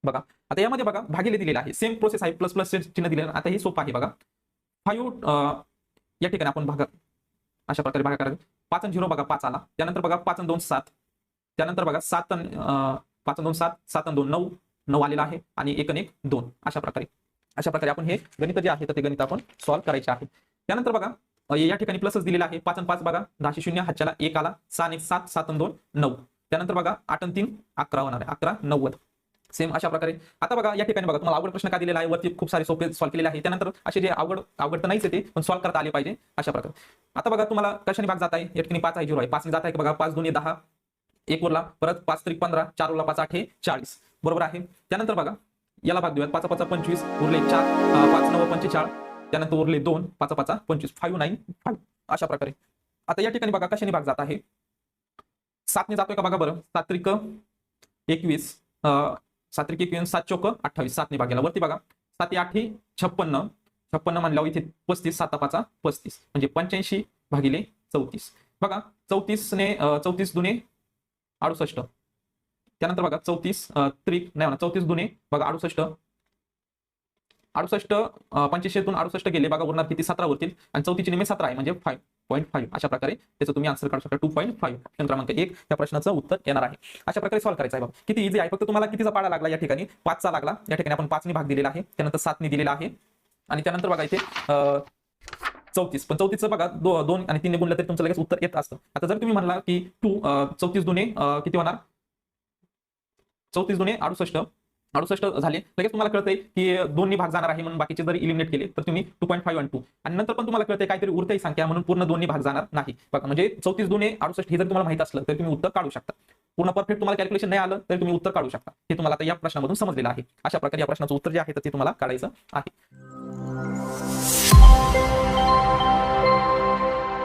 बघा आता यामध्ये बघा भागिले दिलेला आहे, सेम प्रोसेस आहे, प्लस प्लस चिन्ह दिलेलं. आता हे सोपं आहे बघा. 5 या ठिकाणी आपण भागा अशा प्रकारे भागा करायचं. 5 आणि 0 बघा 5 आला. त्यानंतर बघा 5 आणि 2 7. त्यानंतर बघा 7 आणि 5 आणि 2 7, 7 आणि 2 9, 9 आलेला आहे आणि 1 आणि 1 2. अशा प्रकारे आपण हे गणित जे आहे तर ते गणित आपण सॉल्व्ह करायचे आहे. त्यानंतर बघा या ठिकाणी प्लसच दिलेला आहे. 5 आणि 5 बघा 10 0 हातच्याला 1 आला. 6 आणि 1 7, 7 आणि 2 9. त्यानंतर बघा 8 आणि 3 11 होणार आहे. 11 90. सेम अशा प्रकारे. आता बघा या ठिकाणी बघा तुम्हाला अवघड प्रश्न का दिलेला आहे, वरती खूप सारे सोपे सॉल्व्ह केलेले आहे. त्यानंतर असे जे अवघड तर नाहीच ते पण सॉल्व्ह करता आले पाहिजे अशा प्रकारे. आता बघा तुम्हाला कशाने भाग जात आहे, या ठिकाणी 5 आहे 0 आहे. 5 ने जात आहे बघा 5 2 10, 1 उरला, परत 5 3 15, 4 उरला, 5 8 40 बरोबर आहे. त्यानंतर बघा याला भाग देऊयात. 5 5 25 उरले 4, 5 9 45, त्यानंतर उरले 2, 5 5 25, 5 9 5 अशा प्रकारे. आता या ठिकाणी बघा कशाने भाग जात आहे, 7 ने जातोय का बघा बरं. 7 त्रिक 21, 7 त्रिक 21, 7 चौक 28, 7 ने भाग गेला. वरती बघा 7 8 56, 56 म्हणल्यावर इथे 35, 7 5 35 म्हणजे 85 भागिले 34. बघा 34 ने 34 दुने 68. त्यानंतर बघा 34 त्रिक नाही म्हणा 34 दुने बघा 68, 85 68 गेले बघा, उरणार किती 17 उरतील आणि 34 नेहमी 17 आहे म्हणजे 5.5. अशा प्रकारे त्याचं तुम्ही आन्सर काढू शकता. 2.5 क्रमांक 1 या प्रश्नाचं उत्तर येणार आहे. अशा प्रकारे सॉल्व्ह करायचं आहे बघा. किती इझी आहे. फक्त तुम्हाला कितीचा पाडा लागला या ठिकाणी 5 चा लागला. या ठिकाणी आपण 5 ने भाग दिलेला आहे, त्यानंतर 7 ने दिलेला आहे आणि त्यानंतर बघा इथे 34. पण 34 बघा 2 आणि 3 ने गुणलं तरी तुमचं लगेच उत्तर येत असतं. आता जर तुम्ही म्हणला की 34 दुने किती होणार, 34 दुने 68 झाले. लगेच तुम्हाला कळतंय की 2 ने भाग जाणार आहे म्हणून बाकीचे जर इलिमिनेट केले तर तुम्ही 2.5 आणि 2 आणि नंतर पण तुम्हाला कळतंय काहीतरी उरतंय संख्या म्हणून पूर्ण 2 ने भाग जाणार नाही बघा. म्हणजे 34 दुने 68 हे जर तुम्हाला माहित असलं तर तुम्ही उत्तर काढू शकता. पूर्ण परफेक्ट तुम्हाला कॅल्क्युलेशन नाही आलं तर तुम्ही उत्तर काढू शकता. हे तुम्हाला आता या प्रश्नामधून समजलेलं आहे. अशा प्रकारे या प्रश्नाचं उत्तर जे आहे तर ते तुम्हाला काढायचं आहे.